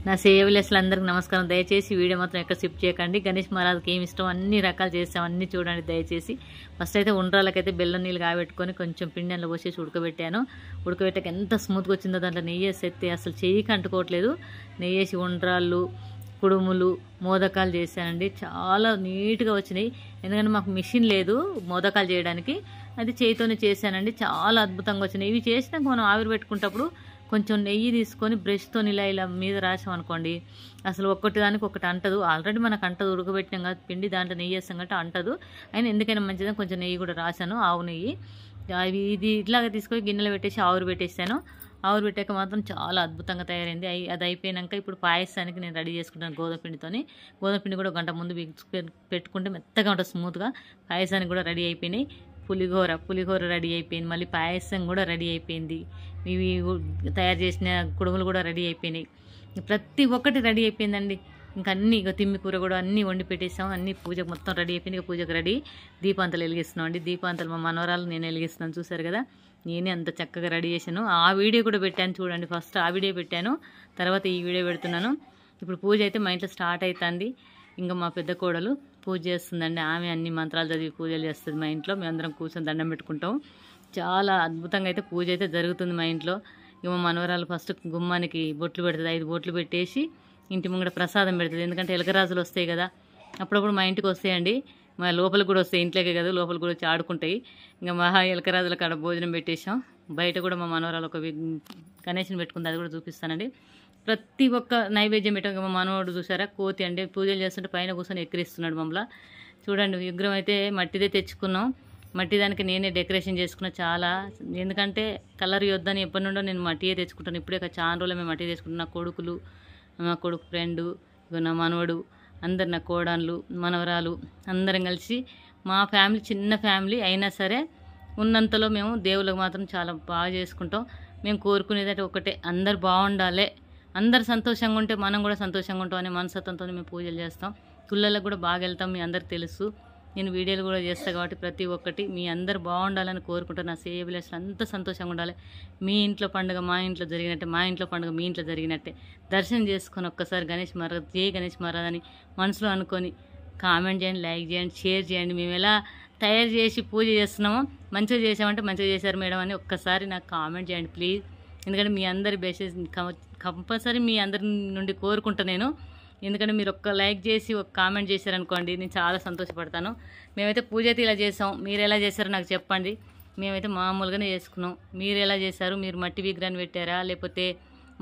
నా సేవలెస్లు అందరికి నమస్కారం. దయచేసి వీడియో మాత్రం ఎక్కడ స్కిప్ చేయకండి. గణేష్ మహారాజ్కి ఏమి ఇష్టం అన్ని రకాలు చేస్తాం, అన్ని చూడండి దయచేసి. ఫస్ట్ అయితే ఉండ్రాలకైతే బెల్లం నీళ్ళు కాబెట్టుకొని కొంచెం పిండి అందులో పోసేసి ఉడకబెట్టాను. ఉడకబెట్టాక ఎంత స్మూత్గా వచ్చిందో, దాంట్లో నెయ్యి వేసి ఎత్తే అసలు చెయ్యికి అంటుకోవట్లేదు. నెయ్యి వేసి ఉండ్రాళ్ళు, కుడుములు, మోదకాలు చేశానండి. చాలా నీట్గా వచ్చినాయి. ఎందుకంటే మాకు మిషన్ లేదు మోదకాలు చేయడానికి, అది చేయితోనే చేశానండి. చాలా అద్భుతంగా వచ్చినాయి. ఇవి చేసినాక మనం ఆవిరి పెట్టుకునేటప్పుడు కొంచెం నెయ్యి తీసుకొని బ్రష్తో ఇలా మీద రాసాం అనుకోండి, అసలు ఒక్కటి దానికి ఒకటి అంటదు. ఆల్రెడీ మనకు అంటదు, ఉడకబెట్టినాం కదా పిండి, దాంట్లో నెయ్యి వేస్తాం కాబట్టి అంటదు. అయినా ఎందుకైనా మంచిదని కొంచెం నెయ్యి కూడా రాశాను, ఆవు నెయ్యి. అవి ఇది ఇట్లాగా తీసుకొని గిన్నెలో పెట్టేసి ఆవిరి పెట్టేసాను. ఆవిరి పెట్టాక మాత్రం చాలా అద్భుతంగా తయారైంది. అది అయిపోయాక ఇప్పుడు పాయసానికి నేను రెడీ చేసుకుంటాను గోధుమ పిండితోని. గోధుమ పిండి కూడా గంట ముందు పెట్టుకుంటే మెత్తగా ఉంటుంది స్మూత్గా. పాయసానికి కూడా రెడీ అయిపోయినాయి. పులిహోర రెడీ అయిపోయింది. మళ్ళీ పాయసం కూడా రెడీ అయిపోయింది. ఇవి తయారు చేసిన కుడుములు కూడా రెడీ అయిపోయినాయి. ప్రతి ఒక్కటి రెడీ అయిపోయిందండి. ఇంకా అన్నీ తిమ్మి కూర కూడా అన్నీ వండి పెట్టేసాం. అన్నీ పూజకు మొత్తం రెడీ అయిపోయింది. ఇక పూజకు రెడీ. దీపాంతలు వెలిగిస్తున్నాం అండి. దీపాంతలు మా మనవరాలు నేను వెలిగిస్తున్నాను, చూసారు కదా. నేనే అంత చక్కగా రెడీ చేశాను. ఆ వీడియో కూడా పెట్టాను చూడండి. ఫస్ట్ ఆ వీడియో పెట్టాను, తర్వాత ఈ వీడియో పెడుతున్నాను. ఇప్పుడు పూజ అయితే మా ఇంట్లో స్టార్ట్ అవుతుంది. ఇంకా మా పెద్ద కోడలు పూజ చేస్తుందండి. ఆమె అన్ని మంత్రాలు చదివి పూజలు చేస్తుంది మా ఇంట్లో. మేమందరం కూర్చొని దండం పెట్టుకుంటాం. చాలా అద్భుతంగా అయితే పూజ అయితే జరుగుతుంది మా ఇంట్లో. ఇక మా మనవరాలు ఫస్ట్ గుమ్మానికి బొట్లు పెడుతుంది. 5 బొట్లు పెట్టేసి ఇంటి ముంగడ ప్రసాదం పెడుతుంది. ఎందుకంటే ఎలకరాజులు వస్తాయి కదా, అప్పుడప్పుడు మా ఇంటికి వస్తాయండి. మా లోపలికి కూడా వస్తాయి, ఇంట్లోకే కదా లోపలికి కూడా వచ్చి ఆడుకుంటాయి. ఇంకా మహా ఎలకరాజుల కాడ భోజనం పెట్టేసాం. బయట కూడా మా మనవరాలు ఒక గణేష్ని పెట్టుకుంది, అది కూడా చూపిస్తానండి. ప్రతి ఒక్క నైవేద్యం పెట్టాక మా మనవాడు చూసారా, కోతి అండి. పూజలు చేస్తుంటే పైన కూర్చొని ఎక్కిరిస్తున్నాడు మమ్మల్ని. చూడండి, విగ్రహం అయితే మట్టిదే తెచ్చుకున్నాం. మట్టి దానికి నేనే డెకరేషన్ చేసుకున్నా చాలా. ఎందుకంటే కలర్ యొద్దని ఎప్పటి నుండో నేను మట్టియే తెచ్చుకుంటాను. ఇప్పుడే చాలా రోజులు మేము మట్టి తెచ్చుకుంటాను. నా కొడుకులు, మా కొడుకు ఫ్రెండు, నా మనవడు, అందరు నా కోడన్లు, మనవరాలు అందరం కలిసి, మా ఫ్యామిలీ చిన్న ఫ్యామిలీ అయినా సరే ఉన్నంతలో మేము దేవుళ్ళకు మాత్రం చాలా బాగా చేసుకుంటాం. మేము కోరుకునేది ఒకటే, అందరు బాగుండాలి, అందరు సంతోషంగా ఉంటే మనం కూడా సంతోషంగా ఉంటాం అనే మనస్తత్వంతో మేము పూజలు చేస్తాం. గుళ్ళలకు కూడా బాగా వెళ్తాం, మీ అందరికి తెలుసు. నేను వీడియోలు కూడా చేస్తాను కాబట్టి ప్రతి ఒక్కటి మీ అందరు బాగుండాలని కోరుకుంటాను. నా సేవలేసిన అంత సంతోషంగా ఉండాలి. మీ ఇంట్లో పండుగ మా ఇంట్లో జరిగినట్టే, మా ఇంట్లో పండుగ మీ ఇంట్లో జరిగినట్టే. దర్శనం చేసుకొని ఒక్కసారి గణేష్ మహారాజ్, జై గణేష్ మహారాజ్ అని మనసులో అనుకొని కామెంట్ చేయండి, లైక్ చేయండి, షేర్ చేయండి. మేము ఎలా తయారు చేసి పూజ చేస్తున్నామో, మంచిగా చేసామంటే మంచిగా చేశారు మేడం అని ఒక్కసారి నాకు కామెంట్ చేయండి ప్లీజ్. ఎందుకంటే మీ అందరి బేసిస్ కంపల్సరీ మీ అందరి నుండి కోరుకుంటా నేను. ఎందుకంటే మీరు ఒక్క లైక్ చేసి ఒక కామెంట్ చేశారనుకోండి, నేను చాలా సంతోషపడతాను. మేమైతే పూజ అయితే ఇలా చేసాం, మీరు ఎలా చేశారో నాకు చెప్పండి. మేమైతే మామూలుగానే చేసుకున్నాం. మీరు ఎలా చేశారు? మీరు మట్టి విగ్రహాన్ని పెట్టారా, లేకపోతే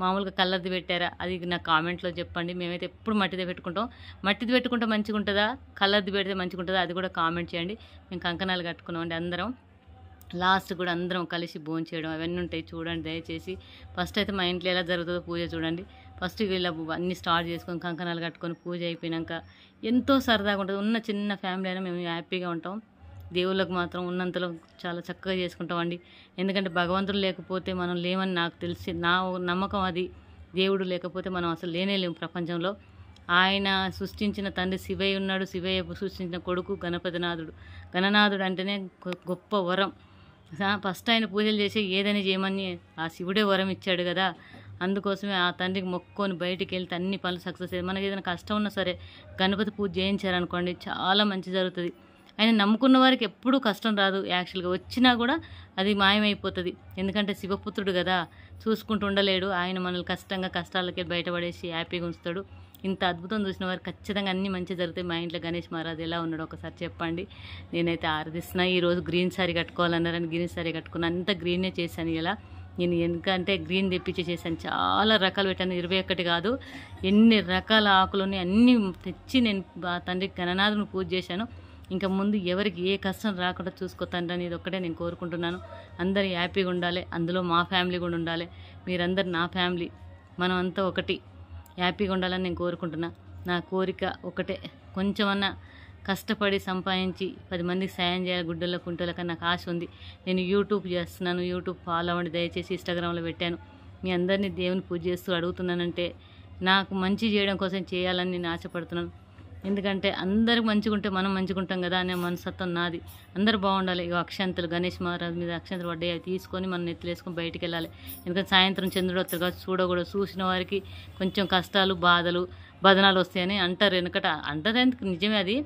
మామూలుగా కలర్ది పెట్టారా? అది నాకు కామెంట్లో చెప్పండి. మేమైతే ఎప్పుడు మట్టిదే పెట్టుకుంటాం. మట్టిది పెట్టుకుంటే మంచిగా ఉంటుందా, కలర్ది పెడితే మంచిగా ఉంటుందా, అది కూడా కామెంట్ చేయండి. మేము కంకణాలు కట్టుకున్నామండి అందరం. లాస్ట్ కూడా అందరం కలిసి భోజనం చేయడం అవన్నీ ఉంటాయి, చూడండి దయచేసి. ఫస్ట్ అయితే మా ఇంట్లో ఎలా జరుగుతుందో పూజ చూడండి. ఫస్ట్ వీళ్ళ అన్నీ స్టార్ట్ చేసుకొని కంకణాలు కట్టుకొని పూజ అయిపోయాక ఎంతో సరదాగా ఉంటుంది. ఉన్న చిన్న ఫ్యామిలీ అయినా మేము హ్యాపీగా ఉంటాం. దేవుళ్ళకు మాత్రం ఉన్నంతలో చాలా చక్కగా చేసుకుంటామండి. ఎందుకంటే భగవంతుడు లేకపోతే మనం లేమని నాకు తెలిసి నా నమ్మకం అది. దేవుడు లేకపోతే మనం అసలు లేనేలేము ప్రపంచంలో. ఆయన సృష్టించిన తండ్రి శివయ్య ఉన్నాడు, శివయ్య సృష్టించిన కొడుకు గణపతినాథుడు. గణనాథుడు అంటేనే గొప్ప వరం. ఫస్ట్ ఆయన పూజలు చేసి ఏదైనా చేయమని ఆ శివుడే వరం ఇచ్చాడు కదా. అందుకోసమే ఆ తండ్రికి మొక్కుకొని బయటికి వెళ్తే అన్ని పనులు సక్సెస్ అయ్యాయి. మనకి ఏదైనా కష్టం ఉన్నా సరే గణపతి పూజ చేయించారనుకోండి, చాలా మంచి జరుగుతుంది. ఆయన నమ్ముకున్న వారికి ఎప్పుడూ కష్టం రాదు. యాక్చువల్గా వచ్చినా కూడా అది మాయమైపోతుంది. ఎందుకంటే శివపుత్రుడు కదా, చూసుకుంటూ ఉండలేడు. ఆయన మనల్ని కష్టాలకి బయటపడేసి హ్యాపీగా ఉంచుతాడు. ఇంత అద్భుతం చూసిన వారు ఖచ్చితంగా అన్నీ మంచి జరుగుతాయి. మా ఇంట్లో గణేష్ మహారాజ్ ఎలా ఉన్నాడో ఒకసారి చెప్పండి. నేనైతే ఆరాధిస్తున్నా. ఈరోజు గ్రీన్ సారీ కట్టుకోవాలన్నారని గ్రీన్ సారీ కట్టుకున్నాను. అంతా గ్రీనే చేశాను ఇలా. నేను ఎందుకంటే గ్రీన్ తెప్పించి చేశాను. చాలా రకాలు పెట్టాను, 21 కాదు, ఎన్ని రకాల ఆకులని అన్నీ తెచ్చి నేను తండ్రికి గణనాథుని పూజ చేశాను. ఇంకా ముందు ఎవరికి ఏ కష్టం రాకుండా చూసుకోతండి అనేది ఒక్కటే నేను కోరుకుంటున్నాను. అందరూ హ్యాపీగా ఉండాలి, అందులో మా ఫ్యామిలీ కూడా ఉండాలి. మీరందరు నా ఫ్యామిలీ, మనం అంతా ఒకటి, హ్యాపీగా ఉండాలని నేను కోరుకుంటున్నా. నా కోరిక ఒకటే, కొంచెమన్నా కష్టపడి సంపాదించి 10 మందికి సాయం చేయాలి, గుడ్డల కుంటలకన్నా నాకు ఆశ ఉంది. నేను యూట్యూబ్ చేస్తున్నాను, యూట్యూబ్ ఫాలో అవ్వండి దయచేసి. ఇన్స్టాగ్రామ్లో పెట్టాను. మీ అందరినీ దేవుని పూజ చేస్తూ అడుగుతున్నానంటే నాకు మంచి చేయడం కోసం చేయాలని నేను ఆశపడుతున్నాను. ఎందుకంటే అందరూ మంచిగా ఉంటే మనం మంచిగా ఉంటాం కదా అనే మనస్తత్వం నాది. అందరూ బాగుండాలి. ఇగో అక్షంతలు గణేష్ మహారాజ్ మీద అక్షంతలు పడ్డాయి, అవి తీసుకొని మనం నెత్తిలేసుకొని బయటికి వెళ్ళాలి. ఎందుకంటే సాయంత్రం చంద్రుడు వస్తారు కాబట్టి చూడకూడదు. చూసిన వారికి కొంచెం కష్టాలు బాధలు బదనాలు వస్తాయని అంటారు. వెనకట అంటారు, నిజమే అది.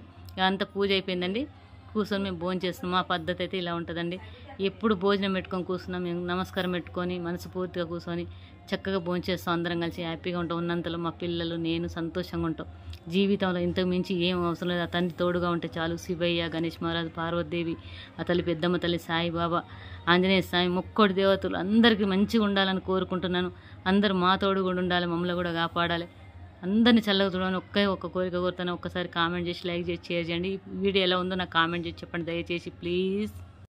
అంత పూజ అయిపోయిందండి. కూర్చొని మేము భోజనం చేస్తున్నాం. మా పద్ధతి అయితే ఇలా ఉంటుందండి. ఎప్పుడు భోజనం పెట్టుకొని కూర్చున్నాం, మేము నమస్కారం పెట్టుకొని మనస్ఫూర్తిగా కూర్చొని చక్కగా భోజనం చేస్తాం. అందరం కలిసి హ్యాపీగా ఉంటాం. ఉన్నంతలో మా పిల్లలు నేను సంతోషంగా ఉంటాం. జీవితంలో ఇంతకు మించి ఏం అవసరం లేదు. ఆ తండ్రి తోడుగా ఉంటే చాలు. శివయ్య, గణేష్ మహారాజ్, పార్వతీదేవి, ఆ తల్లి పెద్దమ్మ తల్లి, సాయిబాబా, ఆంజనేయ స్వామి, ముక్కోటి దేవతలు అందరికీ మంచిగా ఉండాలని కోరుకుంటున్నాను. అందరూ మా తోడు కూడా ఉండాలి, మమ్మల్ని కూడా కాపాడాలి. అందరినీ చల్లగా చూడాలని ఒక్క కోరిక కోరుతాను. ఒక్కసారి కామెంట్ చేసి, లైక్ చేసి, షేర్ చేయండి. ఈ వీడియో ఎలా ఉందో నాకు కామెంట్ చేసి చెప్పండి దయచేసి ప్లీజ్.